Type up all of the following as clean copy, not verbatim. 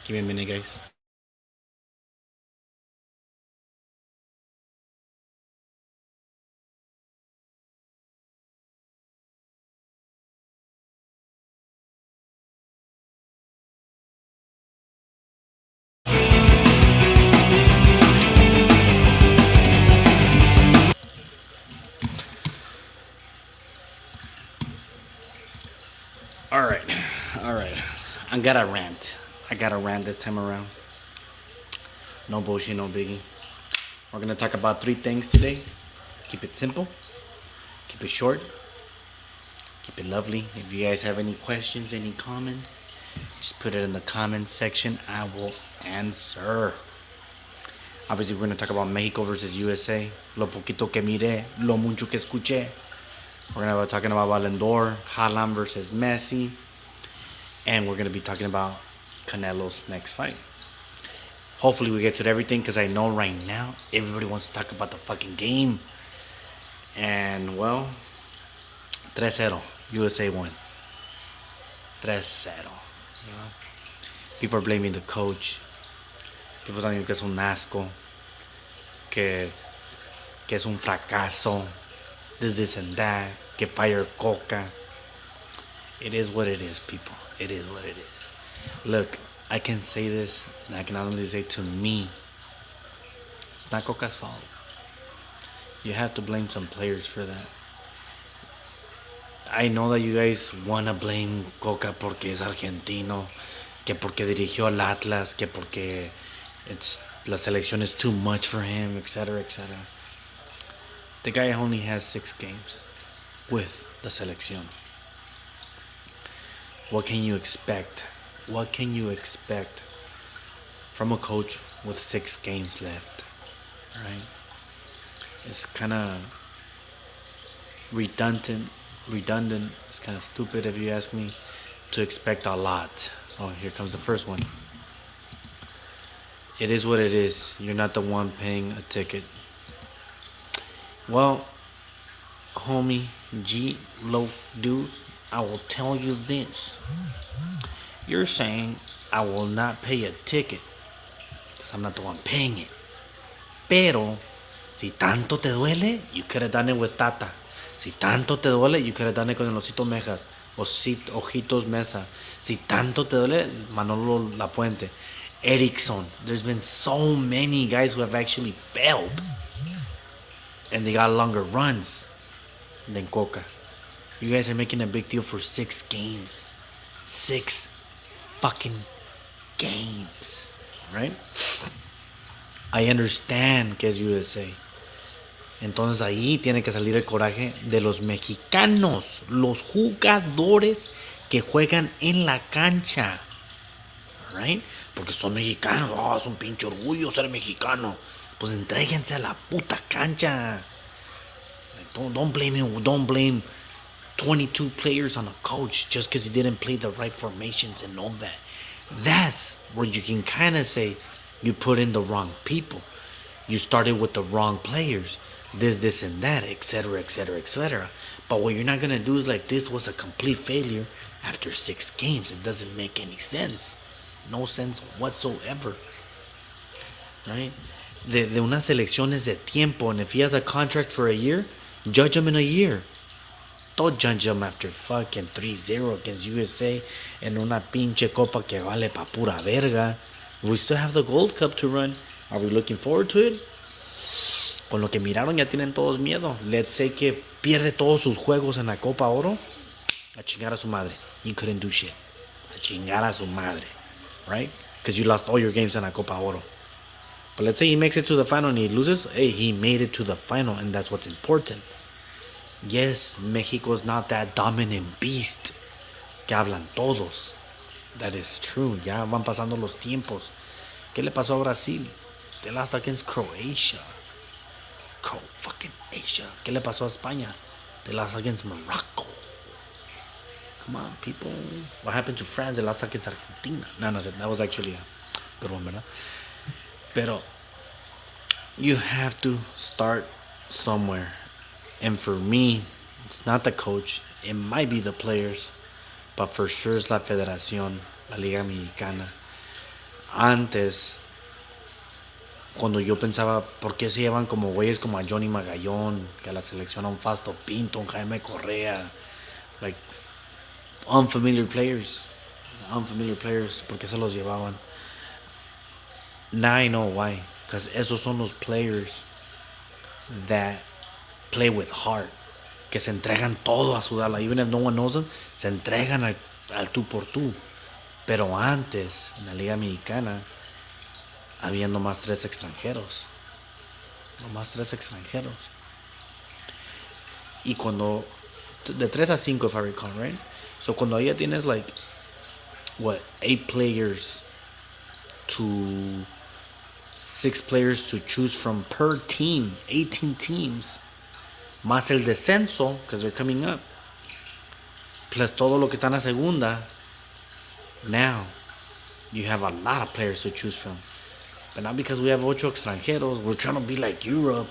Give me a minute, guys. All right, all right. I got a rant. I got a rant this time around. No bullshit, no biggie. We're gonna talk about three things today. Keep it simple. Keep it short. Keep it lovely. If you guys have any questions, any comments, just put it in the comments section. I will answer. Obviously, we're gonna talk about Mexico versus USA. Lo poquito que miré, lo mucho que escuché. We're gonna be talking about Ballon d'Or, Haaland versus Messi, and we're gonna be talking about Canelo's next fight. Hopefully, we get to everything because I know right now everybody wants to talk about the fucking game. And well, 3-0, USA won. 3-0. You know? People are blaming the coach. People telling que es un asco, que es un fracaso, this and that, que fire Coca. It is what it is, people. It is what it is. Look, I can say this, and I can honestly say to me, it's not Coca's fault. You have to blame some players for that. I know that you guys want to blame Coca porque es argentino, que porque dirigió al Atlas, que porque la selección is too much for him, etc., etc. The guy only has 6 games with the selección. What can you expect? What can you expect from a coach with 6 games left? Right? It's kind of redundant. It's kind of stupid if you ask me to expect a lot. Oh, here comes the first one. It is what it is. You're not the one paying a ticket. Well, homie G Low Deuce, I will tell you this. You're saying I will not pay a ticket because I'm not the one paying it. Pero, si tanto te duele, you could have done it with Tata. Si tanto te duele, you could have done it con el Osito Mejas. Ojitos Mesa. Si tanto te duele, Manolo Lapuente. Erickson. There's been so many guys who have actually failed. And they got longer runs than Coca. You guys are making a big deal for 6 games. 6 fucking games. Right? I understand que es USA. Entonces ahí tiene que salir el coraje de los mexicanos, los jugadores que juegan en la cancha. Right? Porque son mexicanos. Oh, es un pinche orgullo ser mexicano. Pues entréguense a la puta cancha. Don't blame 22 players on a coach just because he didn't play the right formations and all that. That's where you can kind of say you put in the wrong people. You started with the wrong players. This and that, etc., etc., etc. But what you're not going to do is like, this was a complete failure after 6 games. It doesn't make any sense. No sense whatsoever. Right? De unas selecciones de tiempo. And if he has a contract for a year, judge him in a year. Don't judge him after fucking 3-0 against USA en una pinche copa que vale pa pura verga. We still have the Gold Cup to run. Are we looking forward to it? Con lo que miraron ya tienen todos miedo. Let's say que pierde todos sus juegos en la Copa Oro. A chingar a su madre. You couldn't do shit. A chingar a su madre. Right? Because you lost all your games in la Copa Oro. But let's say he makes it to the final and he loses. Hey, he made it to the final and that's what's important. Yes, Mexico's not that dominant beast que hablan todos. That is true. Ya van pasando los tiempos. ¿Qué le pasó a Brasil? They lost against Croatia. Fucking Asia. ¿Qué le pasó a España? They lost against Morocco. Come on, people. What happened to France? They lost against Argentina. No, that was actually a good one, ¿verdad? Pero you have to start somewhere. And for me, it's not the coach. It might be the players. But for sure it's la Federación, la Liga Mexicana. Antes, cuando yo pensaba, ¿por qué se llevan como güeyes como a Johnny Magallón, que a la selección a un Fasto Pinto, un Jaime Correa, like unfamiliar players, ¿por qué se los llevaban? Now I know why, because esos son los players that play with heart, que se entregan todo a sudarla, even if no one knows them, se entregan al tú por tú. Pero antes, en la Liga Mexicana, había nomás tres extranjeros. Nomás tres extranjeros. Y cuando, de 3 a 5, if I recall, right? So cuando ya tienes, like, what, 8 players to 6 players to choose from per team, 18 teams, más el descenso, because they're coming up, plus todo lo que está en la segunda, now you have a lot of players to choose from. But not because we have 8 extranjeros, we're trying to be like Europe,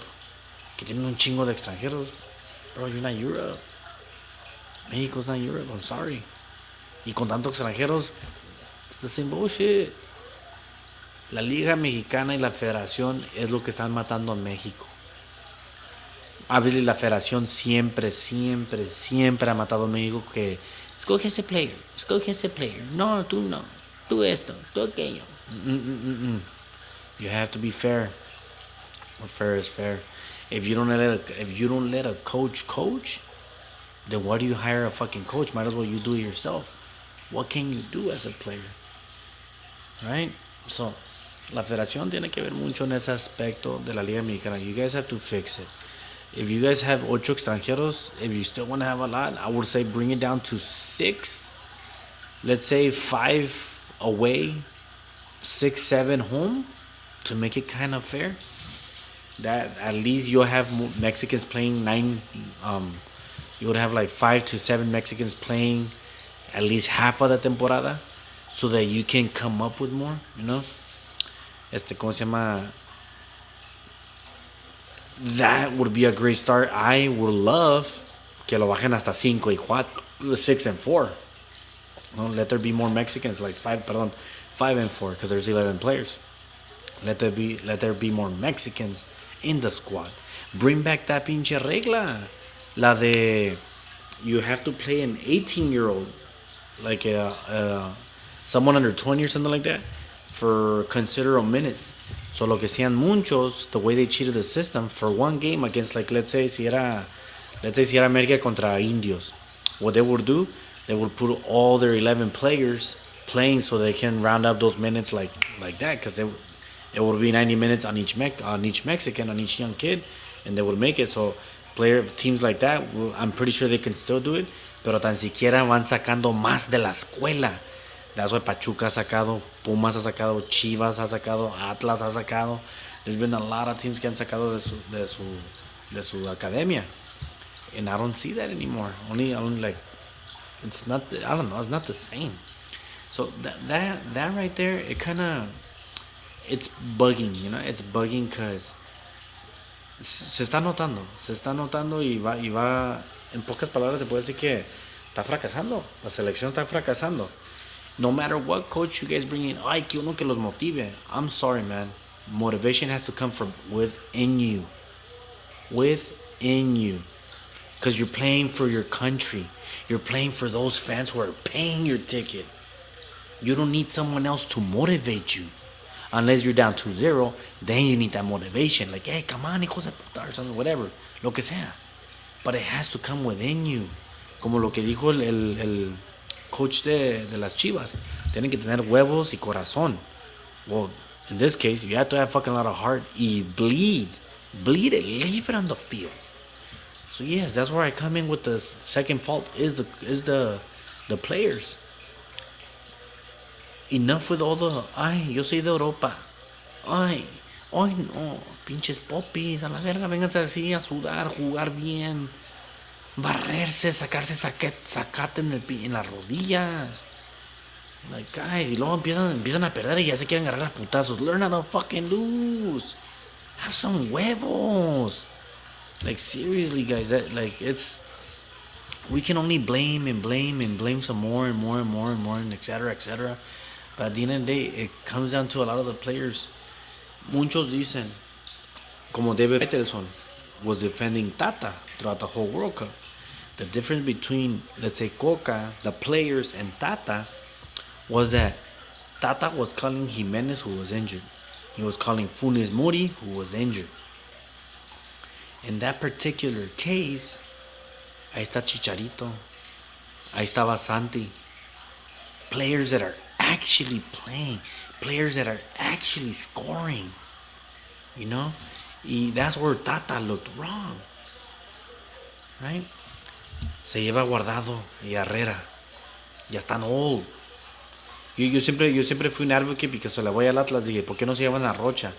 que tienen un chingo de extranjeros. Bro, you're not Europe. Mexico's not Europe, I'm sorry. Y con tantos extranjeros, it's the same bullshit. La Liga Mexicana y la Federación es lo que están matando a México. Obviously la Federación siempre ha matado a México, que escoge ese player. No, tú no. Tú esto, tú aquello. You have to be fair. What fair is fair. If you don't let a coach, then why do you hire a fucking coach? Might as well you do it yourself. What can you do as a player? Right? So, la federación tiene que ver mucho en ese aspecto de la Liga Mexicana. You guys have to fix it. If you guys have 8 extranjeros, if you still want to have a lot, I would say bring it down to 6. Let's say 5 away, 6, 7 home, to make it kind of fair. That at least you'll have Mexicans playing 9. You would have like 5 to 7 Mexicans playing at least half of the temporada, so that you can come up with more, you know. ¿Cómo se llama? That would be a great start. I would love que lo bajen hasta 5 y 4, 6 and 4. No, let there be more Mexicans, like 5 and 4, because there's 11 players. Let there be more Mexicans in the squad. Bring back that pinche regla. La de you have to play an 18-year-old, like someone under 20 or something like that, for considerable minutes. So lo que hacían muchos, the way they cheated the system, for one game against, like, let's say si era América contra Indios, what they would do, they would put all their 11 players playing so they can round up those minutes like that, because it would be 90 minutes on each Mexican, on each young kid, and they would make it. So teams like that, I'm pretty sure they can still do it, pero tan siquiera van sacando más de la escuela. That's why Pachuca ha sacado, Pumas ha sacado, Chivas ha sacado, Atlas ha sacado. There's been a lot of teams que han sacado de su academia, and I don't see that anymore. Only like, it's not. I don't know. It's not the same. So that right there, it's bugging. You know, it's bugging because se está notando y va. En pocas palabras se puede decir que está fracasando. La selección está fracasando. No matter what coach you guys bring in, ay, que uno que los motive. I'm sorry, man. Motivation has to come from within you. Within you. Because you're playing for your country. You're playing for those fans who are paying your ticket. You don't need someone else to motivate you. Unless you're down 2-0, then you need that motivation. Like, hey, come on, hijos de puta, or something, whatever. Lo que sea. But it has to come within you. Como lo que dijo el coach de las Chivas. Tienen que tener huevos y corazón. Well, in this case, you have to have fucking a lot of heart y bleed it, leave it on the field. So yes, that's where I come in with the second fault is the players. Enough with all the, ay, yo soy de Europa. Ay no, pinches popis, a la verga, vénganse así a sudar, jugar bien. Barrerse, sacarse sacate en las rodillas. Like, guys, y luego empiezan a perder y ya se quieren agarrar a putazos. Learn how to fucking lose. Have some huevos. Like, seriously, guys, we can only blame some more and etc. But at the end of the day, it comes down to a lot of the players. Muchos dicen, como David Faitelson was defending Tata throughout the whole World Cup. The difference between, let's say, Coca, the players, and Tata was that Tata was calling Jimenez, who was injured. He was calling Funes Mori, who was injured. In that particular case, ahí está Chicharito, ahí estaba Santi. Players that are actually playing, players that are actually scoring, you know? Y that's where Tata looked wrong, right? Se lleva Guardado y Herrera. Ya están old. Yo siempre fui un advocate porque se le voy al Atlas. Dije, ¿por qué no se llevan a Rocha?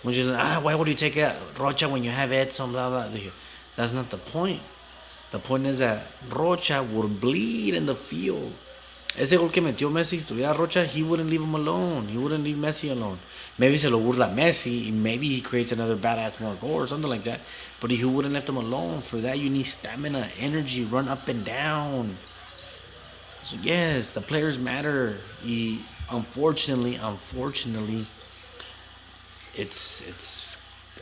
Muchos dicen, why would you take a Rocha when you have Edson, blah, blah. Dije, that's not the point. The point is that Rocha would bleed in the field. Ese gol que metió Messi, si tuviera Rocha, he wouldn't leave him alone. He wouldn't leave Messi alone. Maybe se lo burla Messi, maybe he creates another badass more goal or something like that. But he wouldn't let him alone. For that, you need stamina, energy, run up and down. So yes, the players matter. Y unfortunately, it's.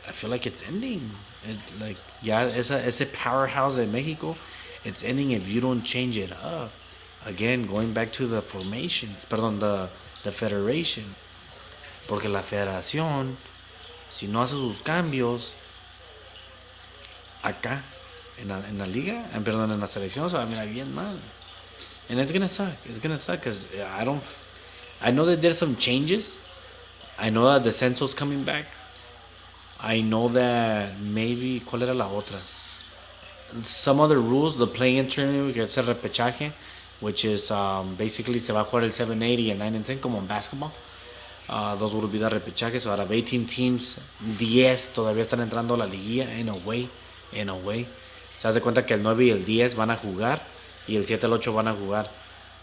I feel like it's ending. Ese powerhouse in Mexico, it's ending if you don't change it up. Again, going back to the formations, perdón, the federation. Porque la federación, si no hace sus cambios, acá, en la liga, perdón, en la selección, se va a mirar bien mal. And it's gonna suck. It's gonna suck because I know that there's some changes. I know that the censo's coming back. I know that maybe, ¿cuál era la otra? Some other rules, the play-in tournament, que es el repechaje, which is basically se va a jugar el 7-8 y el 9-10 como en basketball. Those would be the repechajes. So out of 18 teams, 10 todavía están entrando a la liguilla in a way. Se hace cuenta que el 9 y el 10 van a jugar y el 7 y el 8 van a jugar.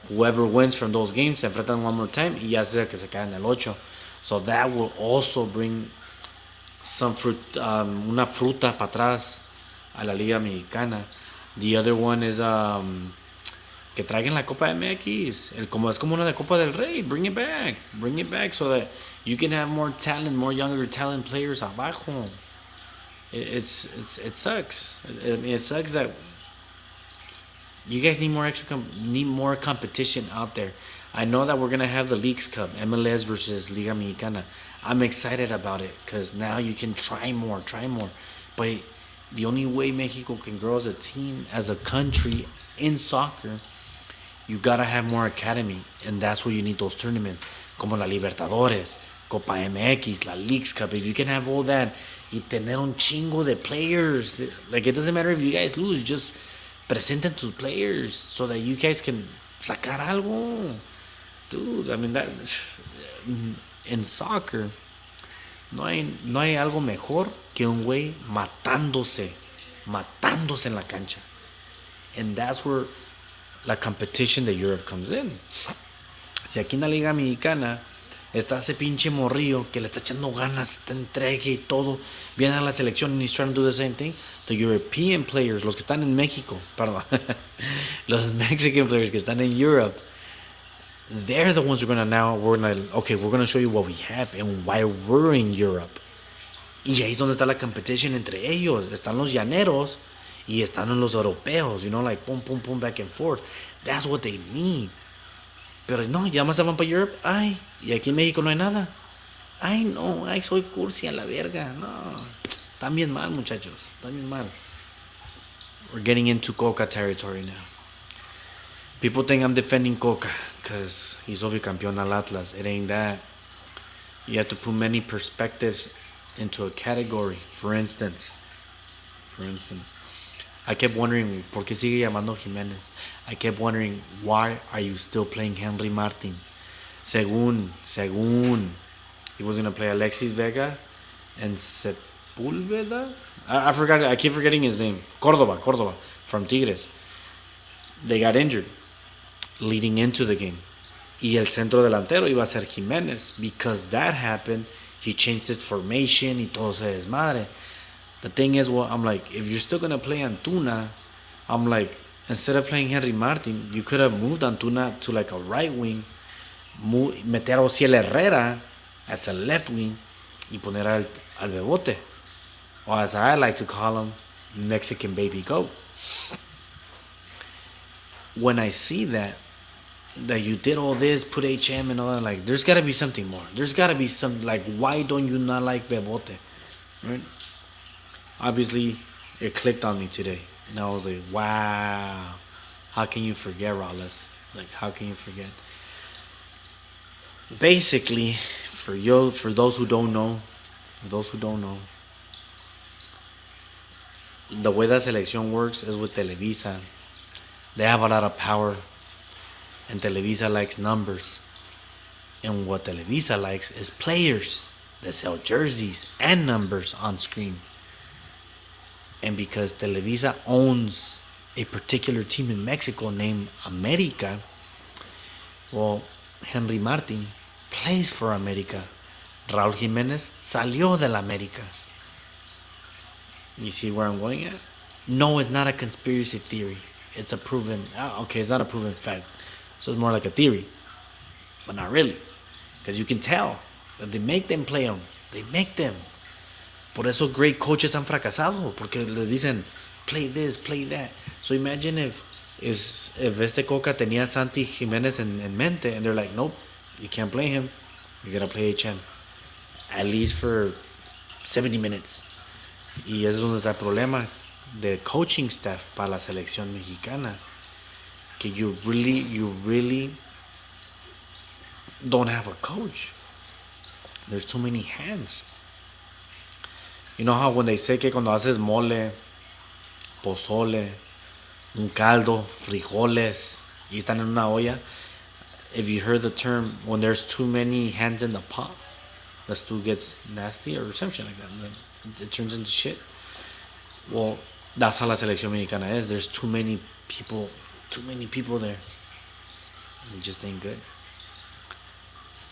Whoever wins from those games se enfrentan one more time y ya sea que se cae en el 8. So that will also bring some fruit, una fruta para atrás a la Liga Mexicana. The other one is que traigan la Copa MX. Es como una de Copa del Rey. Bring it back so that you can have more talent, more younger talent players abajo. It sucks. It sucks that you guys need more competition out there. I know that we're gonna have the Leagues Cup, MLS versus Liga Mexicana. I'm excited about it because now you can try more. But the only way Mexico can grow as a team, as a country in soccer, you gotta have more academy, and that's where you need those tournaments, como la Libertadores, Copa MX, la Leagues Cup. If you can have all that, y tener un chingo de players, like it doesn't matter if you guys lose, just presenten tus players so that you guys can sacar algo. Dude, I mean that in soccer no hay algo mejor que un güey matándose en la cancha. And that's where la competition de Europe comes in. Si aquí en la Liga Mexicana está ese pinche morrillo que le está echando ganas, está entregue y todo, viene a la selección and he's trying to do the same thing, the European players, los que están en México, perdón, los Mexican players que están en Europe, they're the ones who are we're gonna show you what we have and why we're in Europe. Y ahí es donde está la competition entre ellos. Están los llaneros y están los europeos, like pum, pum, pum, back and forth. That's what they need. Pero no, ya más se van para Europe. Ay, y aquí en México no hay nada. Ay, no, ay, soy cursi a la verga. No, están bien mal, muchachos. Están bien mal. We're getting into Coca territory now. People think I'm defending Coca because he's campeón al Atlas. It ain't that. You have to put many perspectives into a category. For instance, I kept wondering, ¿por qué sigue llamando Jiménez? I kept wondering, why are you still playing Henry Martin? Según, he was going to play Alexis Vega and Sepúlveda? I keep forgetting his name. Córdoba, from Tigres. They got injured leading into the game. Y el centro delantero iba a ser Jiménez. Because that happened, he changed his formation y todo se desmadre. The thing is, I'm like, if you're still going to play Antuna, I'm like, instead of playing Henry Martin, you could have moved Antuna to like a right wing meter a Ociel Herrera as a left wing y poner al Bebote. Or as I like to call him, Mexican Baby Goat. When I see that you did all this, put HM and all that, like, there's got to be something more. There's got to be some, like, why don't you not like Bebote? Right? Obviously, it clicked on me today. And I was like, wow. How can you forget, Rallis? Like, how can you forget? Basically, for those who don't know, the way that selección works is with Televisa. They have a lot of power, and Televisa likes numbers. And what Televisa likes is players that sell jerseys and numbers on screen. And because Televisa owns a particular team in Mexico named America, well, Henry Martin plays for America. Raúl Jiménez salió del América. You see where I'm going at? No, it's not a conspiracy theory. It's a proven, okay, it's not a proven fact. So it's more like a theory. But not really. Because you can tell that they make them play them. They make them. Por eso great coaches han fracasado. Porque les dicen, play this, play that. So imagine if este Coca tenía Santi Jiménez en mente, and they're like, nope, you can't play him. You gotta play HM. At least for 70 minutes. Y eso es donde está el problema de coaching staff para la selección mexicana. Que you really don't have a coach. There's too many hands. You know how when they say que cuando haces mole, pozole, un caldo, frijoles, y están en una olla, if you heard the term, when there's too many hands in the pot, the stew gets nasty or something like that. It turns into shit. Well, that's how la selección mexicana is. There's too many people there. It just ain't good.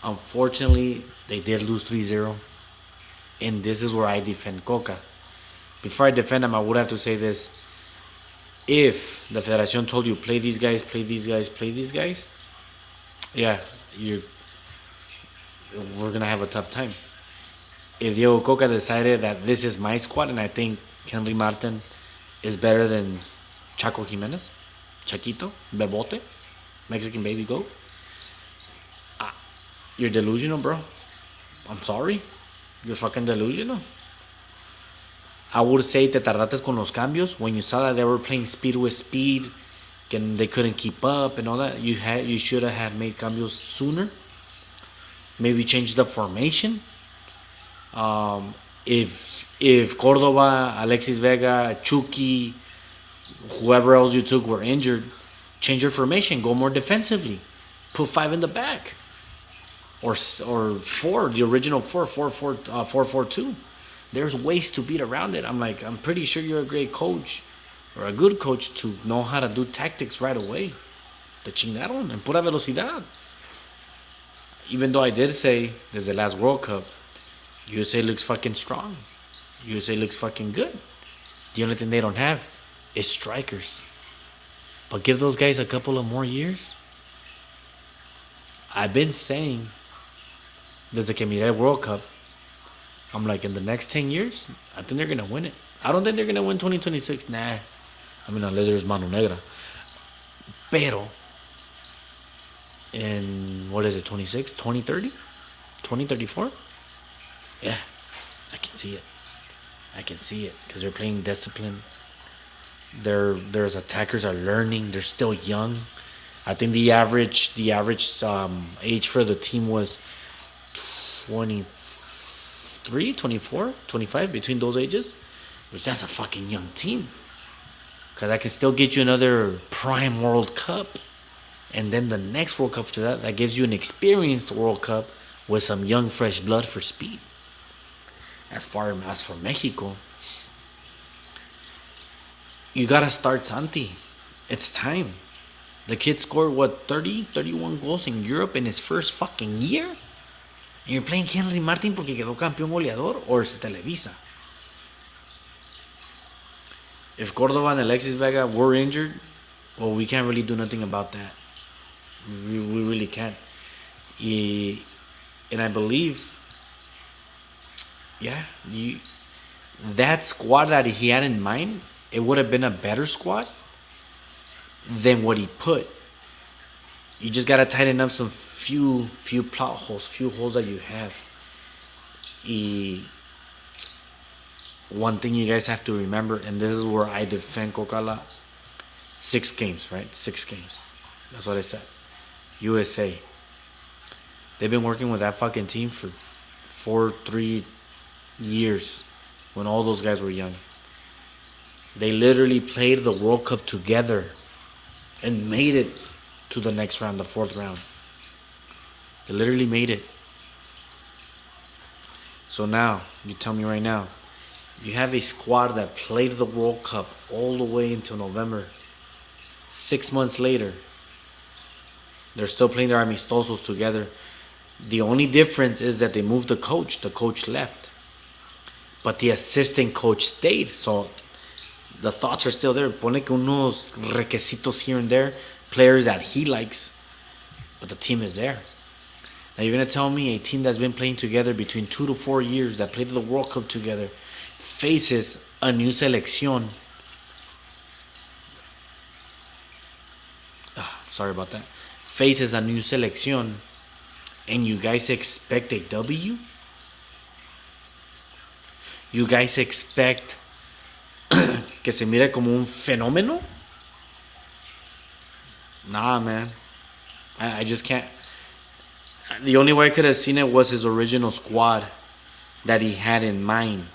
Unfortunately, they did lose 3-0. And this is where I defend Coca. Before I defend him, I would have to say this. If the Federación told you, play these guys, yeah, we're going to have a tough time. If Diego Coca decided that this is my squad, and I think Henry Martin is better than Chaco Jimenez, Chaquito, Bebote, Mexican Baby Goat, you're delusional, bro. I'm sorry. You're fucking delusional. I would say te tardaste con los cambios. When you saw that they were playing speed with speed, and they couldn't keep up and all that, you should have had made cambios sooner. Maybe change the formation. If Cordova, Alexis Vega, Chucky, whoever else you took were injured, change your formation. Go more defensively. Put 5 in the back. Or 4, the original 4-4-2. There's ways to beat around it. I'm pretty sure you're a great coach or a good coach to know how to do tactics right away. Te chingaron en pura velocidad. Even though I did say there's the last World Cup, USA looks fucking strong. USA looks fucking good. The only thing they don't have is strikers. But give those guys a couple of more years. I've been saying desde que miré World Cup, I'm like, in the next 10 years, I think they're going to win it. I don't think they're going to win 2026. Nah. I mean, unless there's Mano Negra. Pero, in, what is it, 26, 2030? 2034? Yeah, I can see it. Because they're playing discipline. There's attackers are learning. They're still young. I think the average age for the team was 23, 24, 25, between those ages. Which that's a fucking young team. Because I can still get you another prime World Cup. And then the next World Cup to that gives you an experienced World Cup with some young, fresh blood for speed. As far as for Mexico, you got to start Santi. It's time. The kid scored, 31 goals in Europe in his first fucking year? And you're playing Henry Martin porque quedó campeón goleador? Or is it Televisa? If Cordova and Alexis Vega were injured, well, we can't really do nothing about that. We really can't. And I believe, yeah, that squad that he had in mind, it would have been a better squad than what he put. You just gotta tighten up some few plot holes, few holes that you have. Y one thing you guys have to remember, and this is where I defend Kokala, 6 games, right? 6 games. That's what I said. USA. They've been working with that fucking team for 3 years when all those guys were young. They literally played the World Cup together and made it to the next round, the 4th round. They literally made it. So now, you tell me right now, you have a squad that played the World Cup all the way until November. 6 months later, they're still playing their amistosos together. The only difference is that they moved the coach. The coach left. But the assistant coach stayed. So the thoughts are still there. Pone que unos requisitos here and there. Players that he likes. But the team is there. Now you're going to tell me a team that's been playing together between 2 to 4 years, that played the World Cup together, faces a new selección. Sorry about that. Faces a new selección. And you guys expect a W? You guys expect que se mire como un fenómeno? Nah, man. I just can't. The only way I could have seen it was his original squad that he had in mind.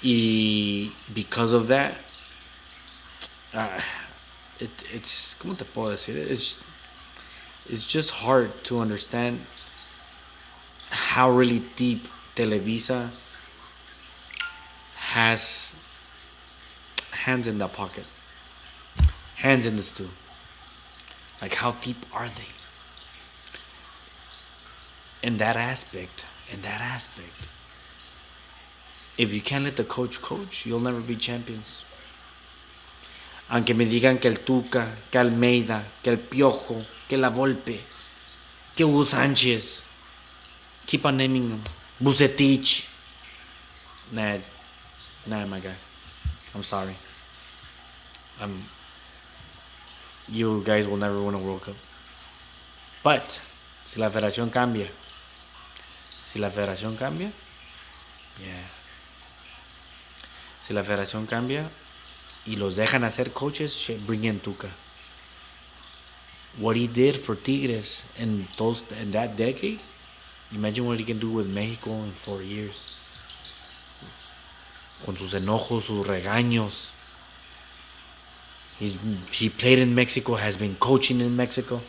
Y because of that, it's ¿cómo te puedo decir? It's just hard to understand how really deep Televisa has hands in the pocket, hands in the stew. Like, how deep are they? In that aspect, if you can't let the coach, you'll never be champions. Aunque me digan que el Tuca, que Almeida, que el Piojo, que la Volpe, que Hugo Sánchez, keep on naming them, Bucetich. Nah, my guy. I'm sorry. You guys will never win a World Cup. But si la federación cambia, yeah. Si la federación cambia y los dejan hacer coaches, shit, bring in Tuca. What he did for Tigres in that decade, imagine what he can do with Mexico in 4 years. Con sus enojos, sus regaños. He played in Mexico, has been coaching in Mexico.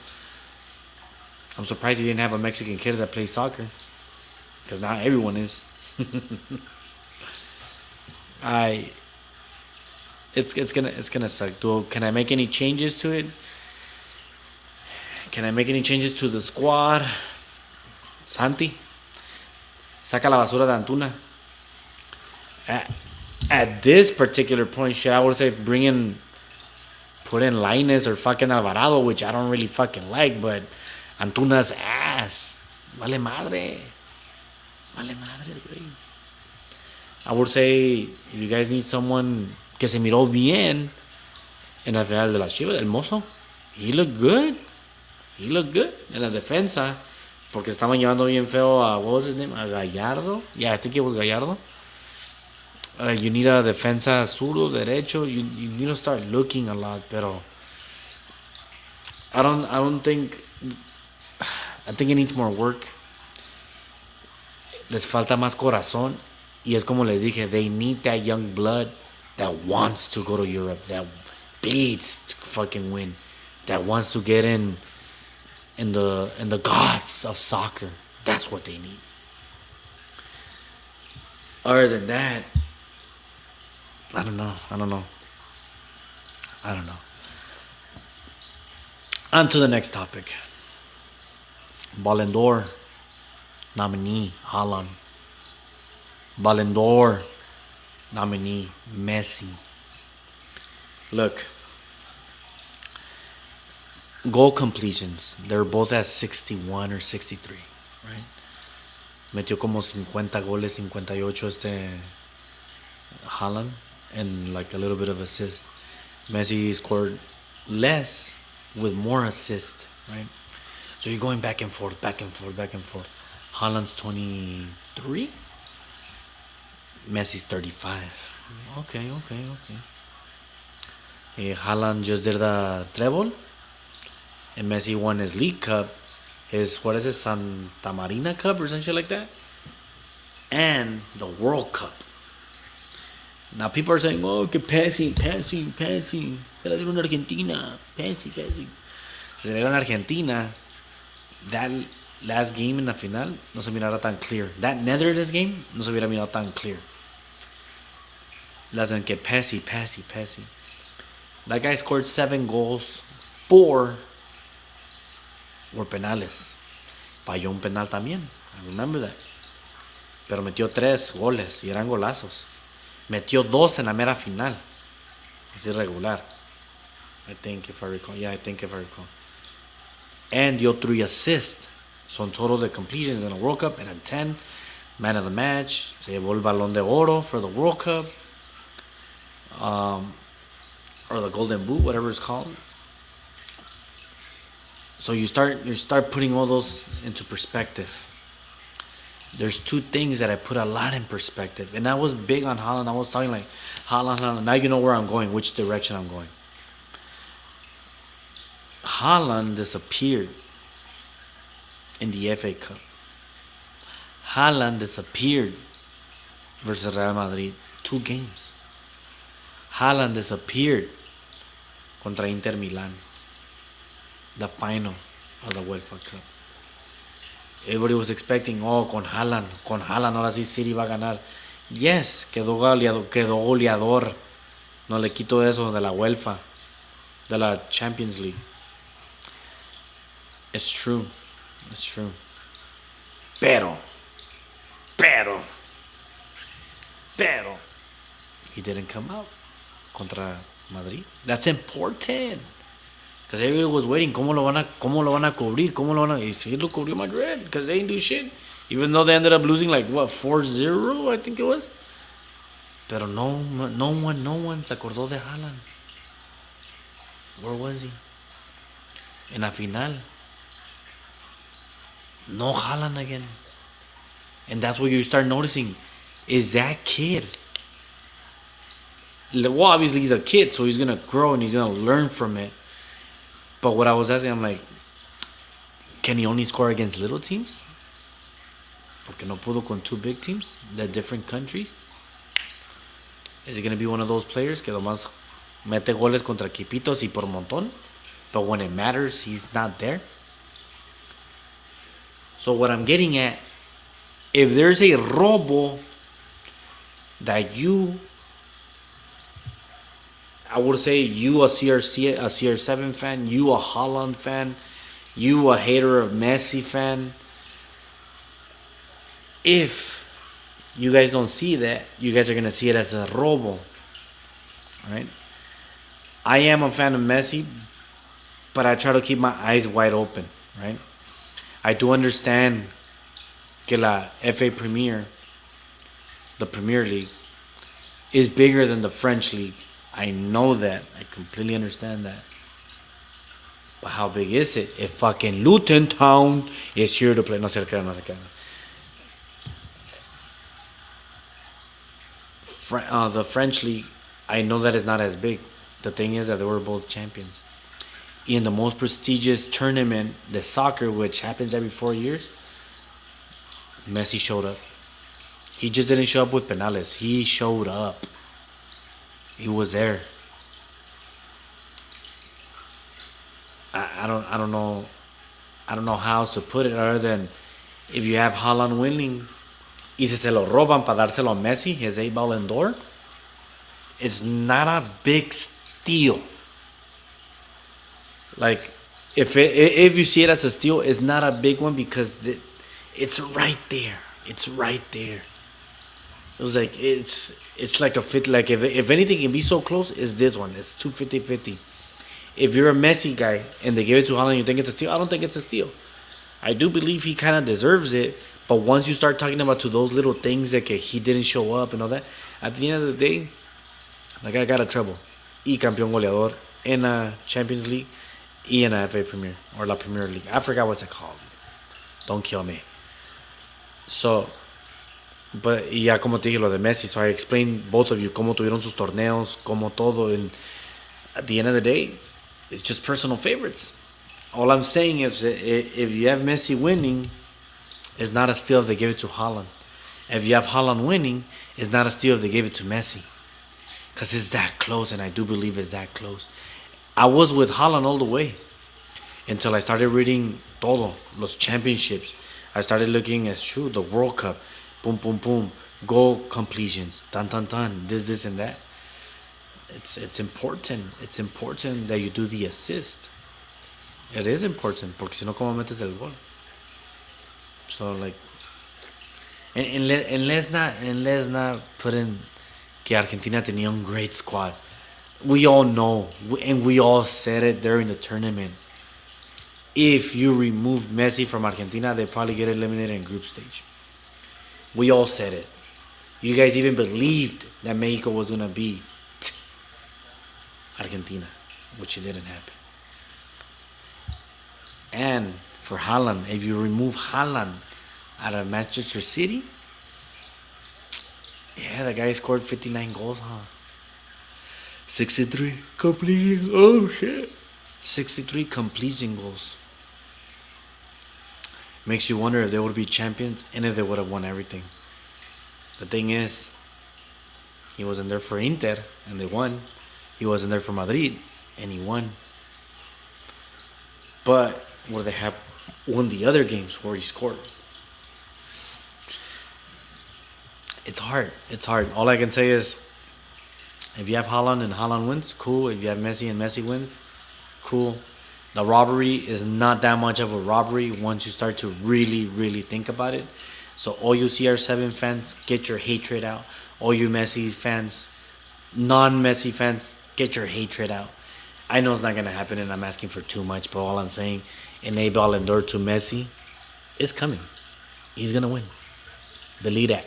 I'm surprised he didn't have a Mexican kid that plays soccer, because now everyone is. It's gonna suck. Can I make any changes to it? Can I make any changes to the squad? Santi, saca la basura de Antuna. At this particular point, shit, I would say put in Lainez or fucking Alvarado, which I don't really fucking like, but Antuna's ass. Vale madre, güey. I would say, if you guys need someone que se miró bien en la final de las Chivas, el Mozo, he looked good en la defensa, porque estaban llevando bien feo a, what was his name, a Gallardo. Yeah, I think it was Gallardo. You need a defensa zurdo, derecho. You need to start looking a lot, pero I think it needs more work. Les falta más corazón. Y es como les dije, they need that young blood that wants to go to Europe, that bleeds to fucking win, that wants to get in the gods of soccer. That's what they need. Other than that, I don't know. On to the next topic. Ballon d'Or nominee Haaland. Ballon d'Or nominee Messi. Look, Goal completions. They're both at 61 or 63, right? Metió como 50 goles, 58 Haaland, and like a little bit of assist. Messi scored less with more assist, right? So you're going back and forth, back and forth, back and forth. Haaland's 23, Messi's 35. Okay, okay, okay. Haaland just did the treble, and Messi won his League Cup, his, what is it, Santa Marina Cup or something like that, and the World Cup. Now people are saying, oh, que passing, passing, passing. Se la dieron a Argentina. Passing, passing. Se la dieron a Argentina. That last game in the final no se mirara tan clear. That Netherlands game no se hubiera mirado tan clear. Las en que passy, passy, passy. That guy scored 7 goals. 4 were penales. Falló un penal también. I remember that. Pero metió 3 goles y eran golazos. Metió 2 en la mera final. Es irregular. I think if I recall. Yeah, I think if I recall. And dio 3 assists. So in total the completions in the World Cup and a 10. Man of the match. Se llevó el Balón de Oro for the World Cup. Or the Golden Boot, whatever it's called. So you start putting all those into perspective. There's 2 things that I put a lot in perspective. And I was big on Haaland. I was talking like, Haaland, Haaland. Now you know where I'm going, which direction I'm going. Haaland disappeared in the FA Cup. Haaland disappeared versus Real Madrid. 2 games. Haaland disappeared contra Inter Milan. The final of the UEFA Cup. Everybody was expecting, oh, con Haaland, ahora sí City va a ganar. Yes, quedó goleador. No le quito eso de la UEFA, de la Champions League. It's true. It's true. Pero, he didn't come out contra Madrid. That's important. Because everybody was waiting, ¿cómo lo van a cubrir? Y sí lo cubrió Madrid, because they didn't do shit. Even though they ended up losing like, what, 4-0, I think it was. Pero no one se acordó de Haaland. Where was he? En la final. No Haaland again. And that's what you start noticing. Is that kid? Well, obviously he's a kid, so he's going to grow and he's going to learn from it. But what I was asking, I'm like, can he only score against little teams? Porque no pudo con 2 big teams, the different countries. Is he going to be one of those players que nomás mete goles contra equipitos y por montón? But when it matters, he's not there. So what I'm getting at, if there's a robo that you, I would say you a CR7 fan, you a Haaland fan, you a hater of Messi fan. If you guys don't see that, you guys are going to see it as a robo. Right? I am a fan of Messi, but I try to keep my eyes wide open. Right? I do understand que la FA Premier, the Premier League, is bigger than the French League. I know that. I completely understand that. But how big is it? If fucking Luton Town is here to play. No se crean, no se crean. The French League, I know that it's not as big. The thing is that they were both champions. In the most prestigious tournament, the soccer, which happens every 4 years, Messi showed up. He just didn't show up with penales. He showed up. He was there. I don't know how else to put it other than if you have Haaland winning y se lo roban para dárselo a Messi, his 8 Ballon d'Or, it's not a big steal. Like if you see it as a steal, it's not a big one because it's right there. It's right there. It was like it's like a fit. Like if anything can be so close, it's this one. It's 250-50. If you're a Messi guy and they give it to Haaland, you think it's a steal? I don't think it's a steal. I do believe he kind of deserves it, but once you start talking about to those little things that he didn't show up and all that, at the end of the day, the guy got a treble. Y campeón goleador in a Champions League y en a FA Premier or La Premier League. I forgot what's it called. Don't kill me. So, but ya como te dije lo de Messi, so I explained both of you cómo tuvieron sus torneos, cómo todo, and at the end of the day, it's just personal favorites. All I'm saying is if you have Messi winning, it's not a steal if they give it to Haaland. If you have Haaland winning, it's not a steal if they give it to Messi. Because it's that close, and I do believe it's that close. I was with Haaland all the way until I started reading todo, los championships. I started looking at the World Cup, boom, boom, boom, goal completions, tan, tan, tan, this, and that. It's important. It's important that you do the assist. It is important, porque si no, ¿cómo metes el gol? So, like, and let's not put in que Argentina tenía un great squad. We all know, and we all said it during the tournament. If you remove Messi from Argentina, they probably get eliminated in group stage. We all said it. You guys even believed that Mexico was going to be Argentina, which it didn't happen. And for Haaland, if you remove Haaland out of Manchester City, yeah, the guy scored 59 goals, huh? 63 completion. Oh, shit. 63 completion goals. Makes you wonder if they would be champions and if they would have won everything. The thing is, he wasn't there for Inter and they won. He wasn't there for Madrid and he won. But would they have won the other games where he scored? It's hard. It's hard. All I can say is, if you have Haaland and Haaland wins, cool. If you have Messi and Messi wins, cool. The robbery is not that much of a robbery once you start to really, really think about it. So all you CR7 fans, get your hatred out. All you Messi fans, non-Messi fans, get your hatred out. I know it's not going to happen and I'm asking for too much, but all I'm saying, enable Ballon d'Or to Messi is coming. He's going to win. Believe that.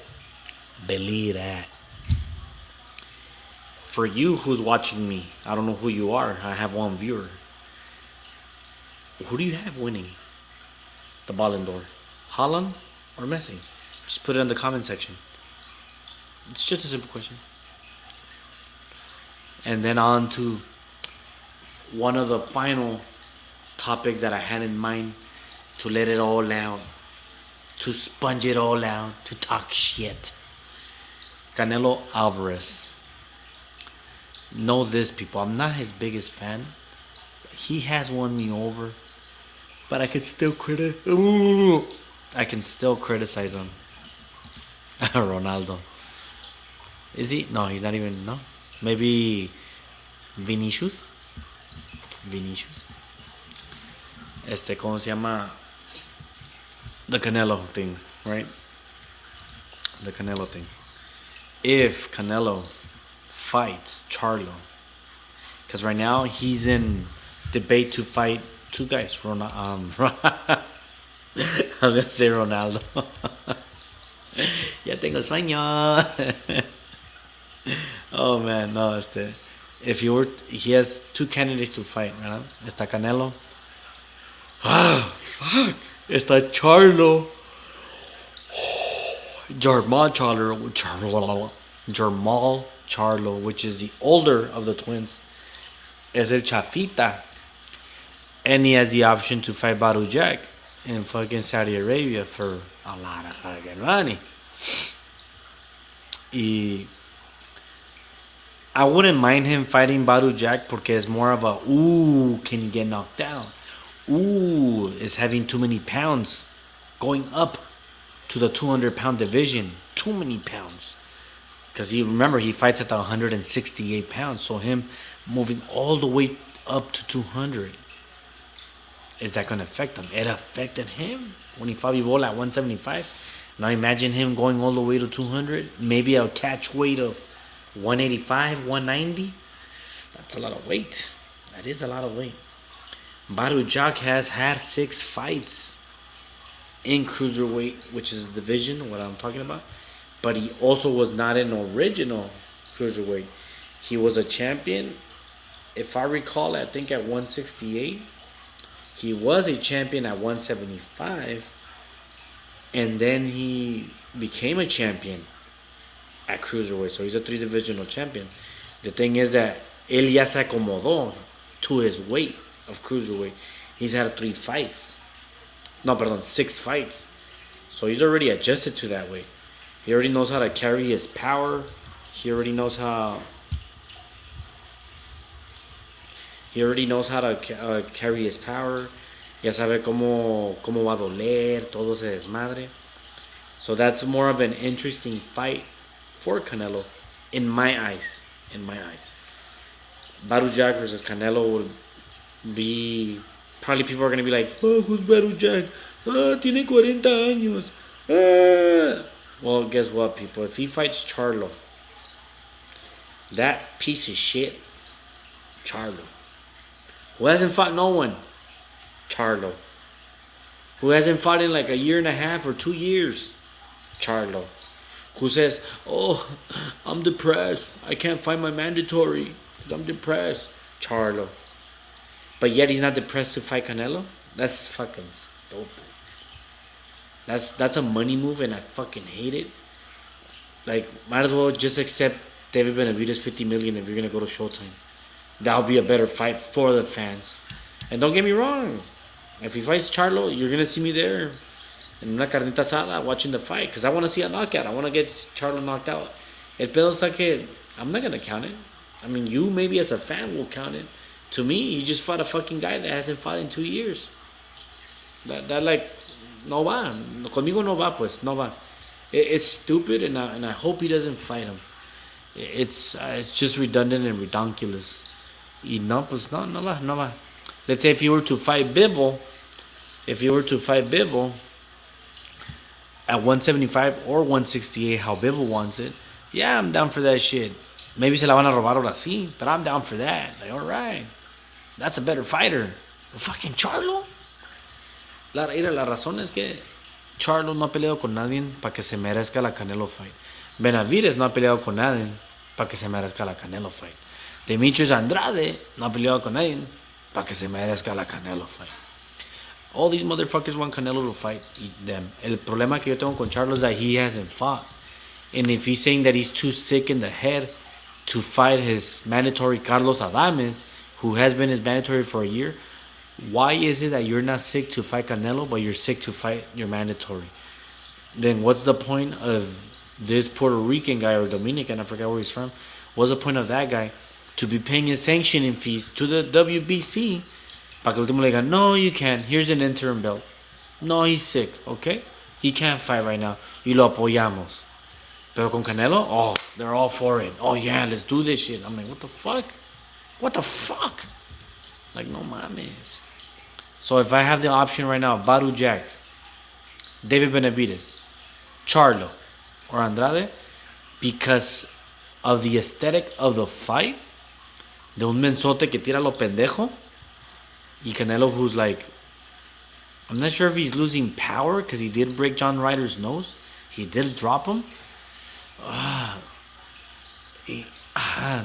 Believe that. For you who's watching me, I don't know who you are. I have one viewer. Who do you have winning the Ballon d'Or? Haaland or Messi? Just put it in the comment section. It's just a simple question. And then on to one of the final topics that I had in mind, to let it all out, to sponge it all out, to talk shit. Canelo Alvarez. Know this, people. I'm not his biggest fan. He has won me over, but I can still criticize him. Ronaldo. Is he? No, he's not even. No, maybe Vinicius. ¿Cómo se llama? The Canelo thing, right? The Canelo thing. If Canelo fights Charlo, because right now he's in debate to fight two guys. I was gonna say Ronaldo. Ya tengo sueño. Oh man, no, if he has two candidates to fight, ¿verdad? Está Canelo. Ah, fuck. Está Charlo. Jamal Charlo, which is the older of the twins, is el Chafita. And he has the option to fight Badu Jack in fucking Saudi Arabia for a lot of fucking money. I wouldn't mind him fighting Badu Jack porque it's more of a, can you get knocked down? Is having too many pounds going up to the 200-pound division. Too many pounds. Because remember, he fights at the 168 pounds. So him moving all the way up to 200. Is that going to affect him? It affected him when he fought Bivol at 175. Now imagine him going all the way to 200. Maybe a catch weight of 185, 190. That's a lot of weight. That is a lot of weight. Badou Jack has had 6 fights in cruiserweight, which is the division, what I'm talking about. But he also was not an original cruiserweight. He was a champion, if I recall, I think at 168. He was a champion at 175. And then he became a champion at cruiserweight. So he's a 3-divisional champion. The thing is that él ya se acomodó to his weight of cruiserweight. He's had 6 fights. So he's already adjusted to that weight. He already knows how to carry his power. He already knows how to carry his power. Ya sabe cómo va a doler, todo ese desmadre. So that's more of an interesting fight for Canelo, in my eyes. Badou Jack versus Canelo would be... Probably people are going to be like, oh, who's Badou Jack? Tiene 40 años. Well, guess what, people? If he fights Charlo, that piece of shit, Charlo, who hasn't fought no one, Charlo, who hasn't fought in like a year and a half or 2 years, Charlo, who says, oh, I'm depressed, I can't fight my mandatory because I'm depressed, Charlo. But yet he's not depressed to fight Canelo? That's fucking stupid. That's a money move, and I fucking hate it. Like, might as well just accept David Benavidez $50 million if you're gonna go to Showtime. That'll be a better fight for the fans. And don't get me wrong, if he fights Charlo, you're gonna see me there in una carnita asada watching the fight, because I want to see a knockout. I want to get Charlo knocked out. El pedo está que I'm not gonna count it. I mean, you maybe as a fan will count it. To me, he just fought a fucking guy that hasn't fought in 2 years. That like, no va. Conmigo no va, pues, no va. It's stupid, and I hope he doesn't fight him. It's just redundant and redonkulous. Y no, pues no va. Let's say if he were to fight Bivol at 175 or 168, how Bivol wants it, yeah, I'm down for that shit. Maybe se la van a robar ahora sí, but I'm down for that. Like, all right, that's a better fighter. But fucking Charlo. La razón es que Charlo no ha peleado con nadie para que se merezca la Canelo fight. Benavidez no ha peleado con nadie para que se merezca la Canelo fight. Demetrius Andrade no ha peleado con nadie para que se merezca la Canelo fight. All these motherfuckers want Canelo to fight them. El problema que yo tengo con Charlo is that he hasn't fought. And if he's saying that he's too sick in the head to fight his mandatory Carlos Adames, who has been his mandatory for a year, why is it that you're not sick to fight Canelo, but you're sick to fight your mandatory? Then what's the point of this Puerto Rican guy or Dominican, I forgot where he's from, what's the point of that guy to be paying his sanctioning fees to the WBC para que el último le diga, no, you can't, here's an interim belt. No, he's sick, okay? He can't fight right now. Y lo apoyamos. Pero con Canelo, oh, they're all for it. Oh yeah, let's do this shit. I'm like, what the fuck? What the fuck? Like, no mames. So if I have the option right now, Badou Jack, David Benavidez, Charlo, or Andrade, because of the aesthetic of the fight, de un mensote que tira lo pendejo, y Canelo who's like, I'm not sure if he's losing power because he did break John Ryder's nose. He did drop him.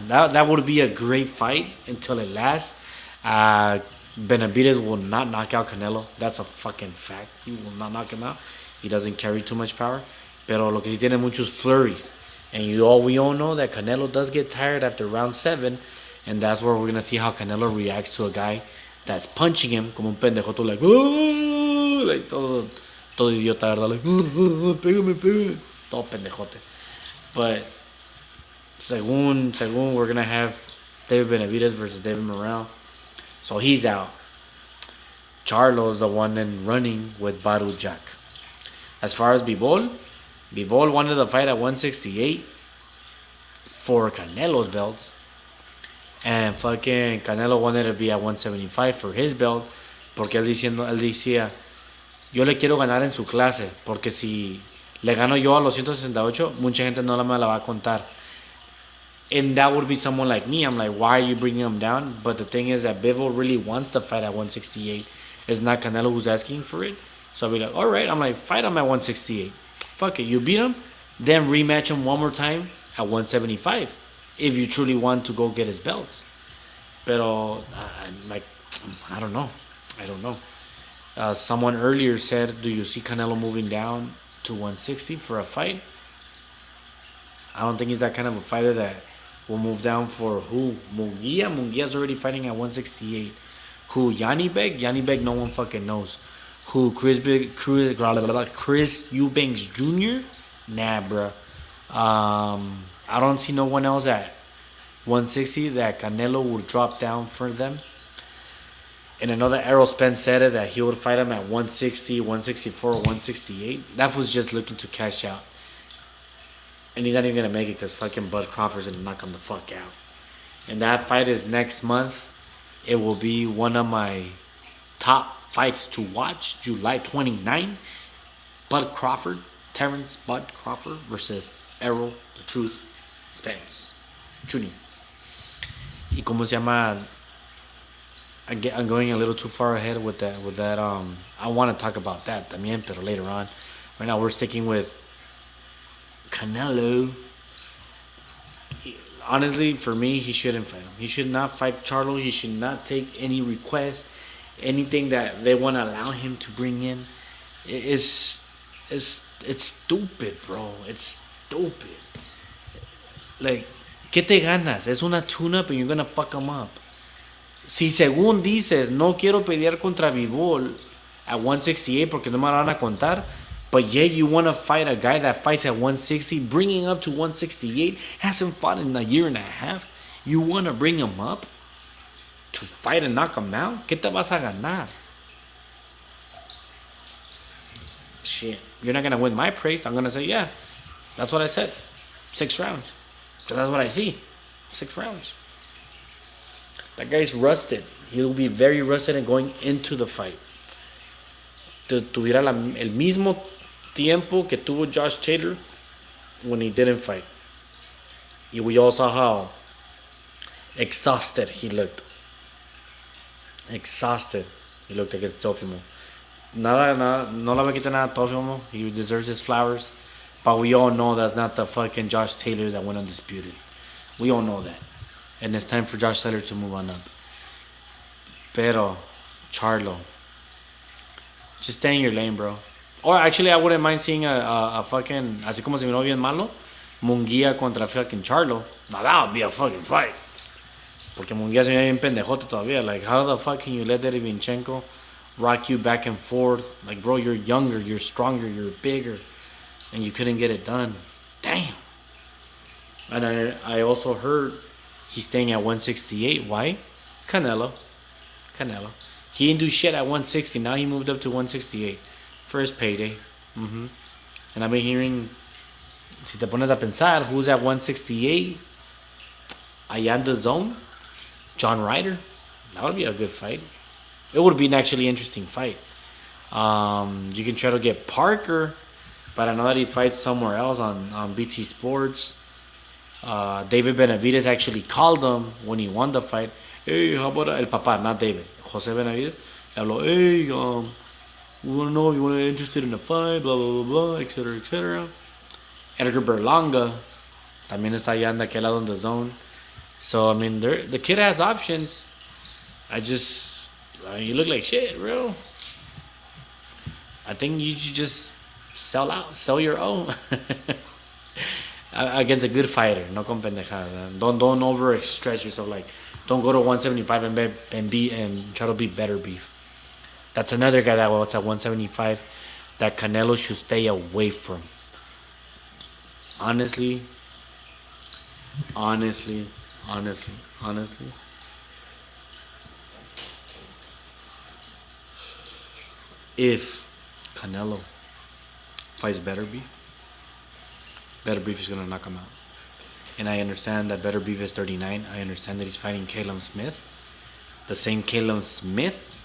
That would be a great fight until it lasts. Benavidez will not knock out Canelo. That's a fucking fact. He will not knock him out. He doesn't carry too much power. Pero lo que sí tiene muchos flurries. And we all know that Canelo does get tired after round 7. And that's where we're going to see how Canelo reacts to a guy that's punching him como un pendejoto, like, oh, like todo idiota, ¿verdad? Like, pégame. Todo pendejote. But según we're going to have David Benavidez versus David Morrell. So he's out. Charlo's the one in running with Badou Jack. As far as Bivol wanted to fight at 168 for Canelo's belts. And fucking Canelo wanted to be at 175 for his belt. Porque él decía, yo le quiero ganar en su clase. Porque si le gano yo a los 168, mucha gente no me la va a contar. And that would be someone like me. I'm like, why are you bringing him down? But the thing is that Bivol really wants to fight at 168. It's not Canelo who's asking for it. So I'll be like, all right. I'm like, fight him at 168. Fuck it. You beat him, then rematch him one more time at 175 if you truly want to go get his belts. Pero, like, I don't know. I don't know. Someone earlier said, do you see Canelo moving down to 160 for a fight? I don't think he's that kind of a fighter that will move down for who? Munguia? Munguia's already fighting at 168. Who? Yanni Beg? Yanni Beg, no one fucking knows. Who? Chris Eubanks Jr.? Nah, bruh. I don't see no one else at 160 that Canelo would drop down for them. And another Errol Spence said it that he would fight him at 160, 164, 168. That was just looking to cash out. And he's not even going to make it because fucking Bud Crawford's going to knock him the fuck out. And that fight is next month. It will be one of my top fights to watch. July 29. Bud Crawford, Terrence Bud Crawford versus Errol the Truth Spence Jr. Y como se llama... I'm going a little too far ahead with that. I want to talk about that también, pero later on. Right now we're sticking with Canelo. Honestly, for me, he shouldn't fight him. He should not fight Charlo. He should not take any requests, anything that they want to allow him to bring in. It's stupid, bro. It's stupid. Like, ¿qué te ganas? Es una tune-up and you're gonna fuck him up. Si según dices, no quiero pelear contra Bivol at 168 porque no me la van a contar, but yet you want to fight a guy that fights at 160, bringing up to 168, hasn't fought in a year and a half. You want to bring him up to fight and knock him out? ¿Qué te vas a ganar? Shit. You're not going to win my praise. I'm going to say, yeah, that's what I said. 6 rounds. Because that's what I see. 6 rounds. That guy's rusted. He'll be very rusted and going into the fight. Tuviera el mismo tiempo que tuvo Josh Taylor when he didn't fight. Y we all saw how exhausted he looked. Exhausted he looked against Teofimo. Nada, no le va a quitar nada a Teofimo. He deserves his flowers. But we all know that's not the fucking Josh Taylor that went undisputed. We all know that. And it's time for Josh Taylor to move on up. Pero, Charlo, just stay in your lane, bro. Or actually, I wouldn't mind seeing a fucking, así como se miró bien malo, Munguia contra fucking Charlo. Now that would be a fucking fight. Porque Munguia se mira bien pendejote todavía. Like, how the fuck can you let Derevinchenko rock you back and forth? Like, bro, you're younger, you're stronger, you're bigger, and you couldn't get it done. Damn. And I also heard he's staying at 168. Why? Canelo. He didn't do shit at 160. Now he moved up to 168 for his payday. And I've been hearing, si te pones a pensar, who's at 168? Allá in the zone? John Ryder. That would be a good fight. It would be an actually interesting fight. You can try to get Parker, but I know that he fights somewhere else on BT Sports. David Benavidez actually called him when he won the fight. Hey, how about el papá, not David, Jose Benavidez? Le habló, hey, we want to know if you're interested in the fight, blah, blah, blah, blah, etc., etc. Edgar Berlanga también está allá en aquel lado in the zone. So, I mean, the kid has options. You look like shit, bro. I think you should just sell your own. Against a good fighter, no con pendejada. Don't overstretch yourself. Like, don't go to 175 and try to be better beef. That's another guy that was at 175 that Canelo should stay away from. Honestly. If Canelo fights better beef is going to knock him out. And I understand that Better Beef is 39. I understand that he's fighting Caleb Smith. The same Caleb Smith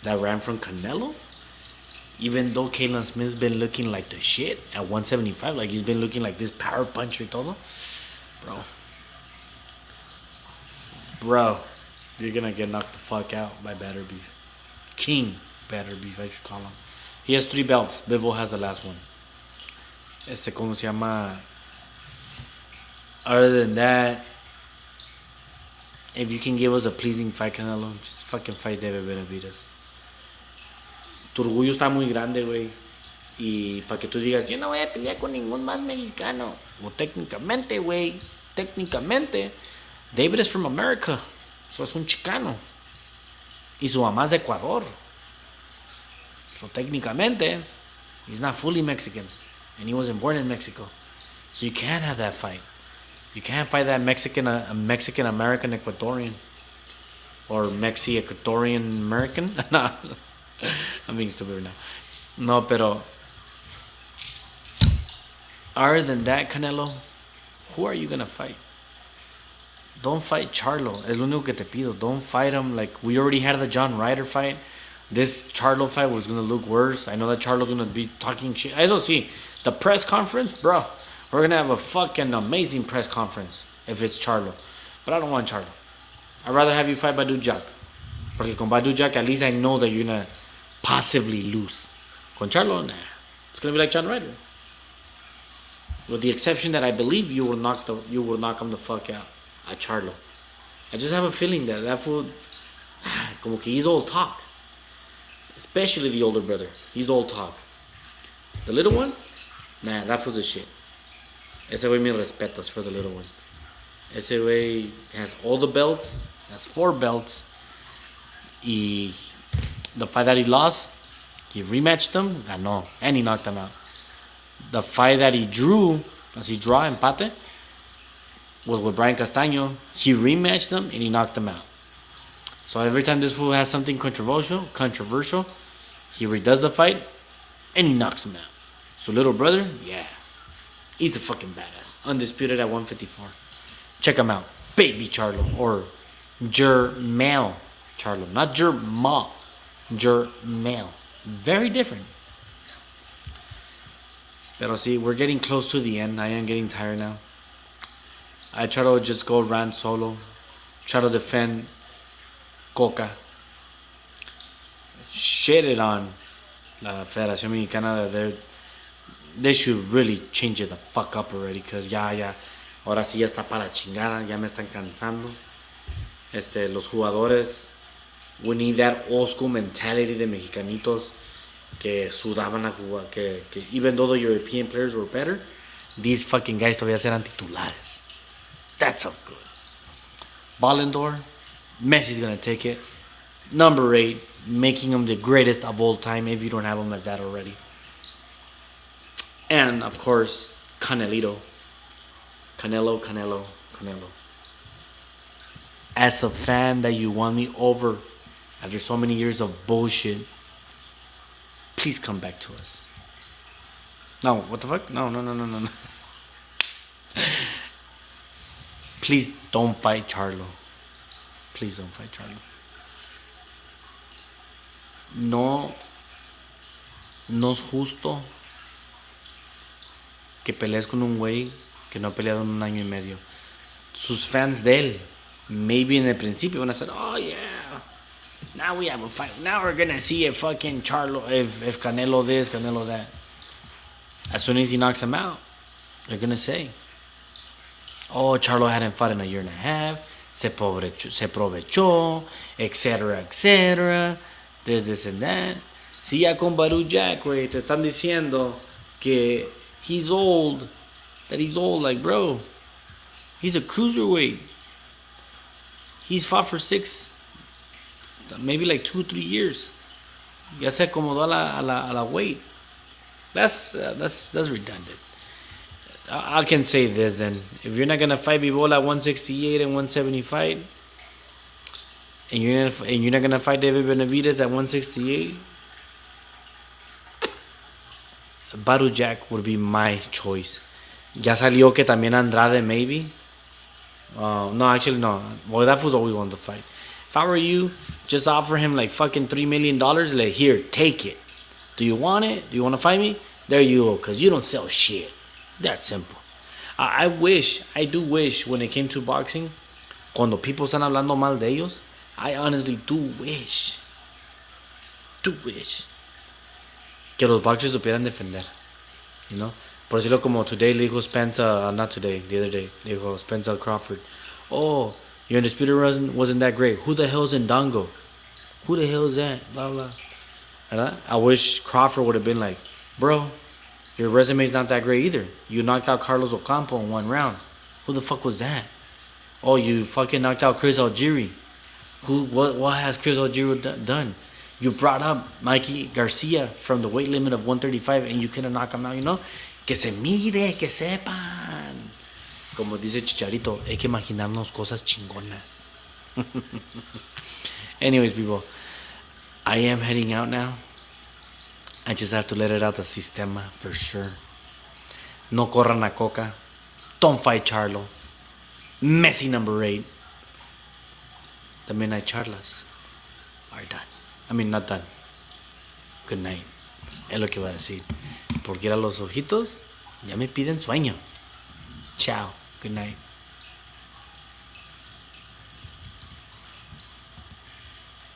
that ran from Canelo. Even though Caleb Smith's been looking like the shit at 175. Like he's been looking like this power puncher y todo. Bro. Bro, you're gonna get knocked the fuck out by Batter Beef. King Batter Beef, I should call him. He has 3 belts. Bivol has the last one. ¿Cómo se llama? Other than that, if you can give us a pleasing fight, Canelo, just fucking fight David Benavidez. Tu orgullo está muy grande, güey. Y para que tú digas, yo no voy a pelear con ningún más mexicano. Well, técnicamente, güey, técnicamente, David is from America. So es un chicano. Y su mamá es de Ecuador. So técnicamente, he's not fully Mexican. And he wasn't born in Mexico. So you can't have that fight. You can't fight that Mexican American Ecuadorian. Or Ecuadorian American. No, I'm being stupid right now. No, pero other than that, Canelo, who are you gonna fight? Don't fight Charlo. Es lo único que te pido. Don't fight him. Like, we already had the John Ryder fight. This Charlo fight was gonna look worse. I know that Charlo's gonna be talking shit. Eso sí, the press conference, bro. We're gonna have a fucking amazing press conference if it's Charlo. But I don't want Charlo. I'd rather have you fight Badu Jack. Porque con Badu Jack, at least I know that you're gonna possibly lose. Con Charlo, nah. It's gonna be like John Ryder. With the exception that I believe you will knock him the fuck out at Charlo. I just have a feeling that fool, como que he's all talk. Especially the older brother. He's all talk. The little one, nah, that fool's a shit. Ese güey, mis respetos for the little one. Ese güey has all the belts, has 4 belts. Y the fight that he lost, he rematched him, ganó, and he knocked him out. The fight that he drew, empate, was with Brian Castaño. He rematched him and he knocked him out. So every time this fool has something controversial, he redoes the fight and he knocks him out. So little brother, yeah, he's a fucking badass. Undisputed at 154. Check him out. Baby Charlo or Jermel Charlo. Not Jerma. Jermel. Very different. Pero see, we're getting close to the end. I am getting tired now. I try to just go run solo. Try to defend Coca. Shit it on la Federación Mexicana that they should really change it the fuck up already. Because ya, ahora sí ya está para la chingada. Ya me están cansando. Los jugadores, we need that old school mentality de mexicanitos que sudaban a jugar, que even though the European players were better, these fucking guys todavía eran titulares. That's how good. Ballon d'Or, Messi's gonna take it. Number 8, making him the greatest of all time if you don't have him as that already. And of course, Canelo. As a fan that you won me over after so many years of bullshit, please come back to us. No, what the fuck? No. Please don't fight Charlo. Please don't fight Charlo. No es justo que pelees con un güey que no ha peleado en un año y medio. Sus fans de él, maybe en el principio van a decir, oh yeah, now we have a fight. Now we're gonna see if fucking Charlo, if Canelo this, Canelo that. As soon as he knocks him out, they're gonna say, oh, Charlo hadn't fought in a year and a half, se aprovechó, etc. This and that. Si ya con Badu Jack, güey, te están diciendo que he's old, like, bro, he's a cruiserweight. He's fought for 6, maybe like 2-3 years. Ya se acomodó a la weight. That's redundant. I can say this then. If you're not gonna fight Bivol at 168 and 175, and you're not gonna fight David Benavidez at 168, Badu Jack would be my choice. Ya salió que también Andrade maybe. No, actually no. Well, that was always wanted to fight. If I were you, just offer him like fucking $3 million. Like, here, take it. Do you want it? Do you want to fight me? There you go, because you don't sell shit. That simple. I do wish when it came to boxing, Cuando people están hablando mal de ellos, I honestly do wish que los boxers supieran defender, you know. Por decirlo como today le dijo Spencer, not today, the other day, le dijo Spencer Crawford, oh, your undisputed wasn't that great. Who the hell's Ndongo? Who the hell is that? Blah blah. ¿Verdad? I wish Crawford would have been like, bro, your resume's not that great either. You knocked out Carlos Ocampo in 1 round. Who the fuck was that? Oh, you fucking knocked out Chris Algieri. What has Chris Algieri done? You brought up Mikey Garcia from the weight limit of 135 and you couldn't knock him out, you know? Que se mire, que sepan. Como dice Chicharito, hay que imaginarnos cosas chingonas. Anyways, people, I am heading out now. I just have to let it out the sistema for sure. No corran a Coca. Don't fight Charlo. Messi number 8. The MidNite Charlas are done. I mean, not done. Good night. Es lo que voy a decir. Porque a los ojitos ya me piden sueño. Ciao. Good night.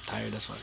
Tired as fuck.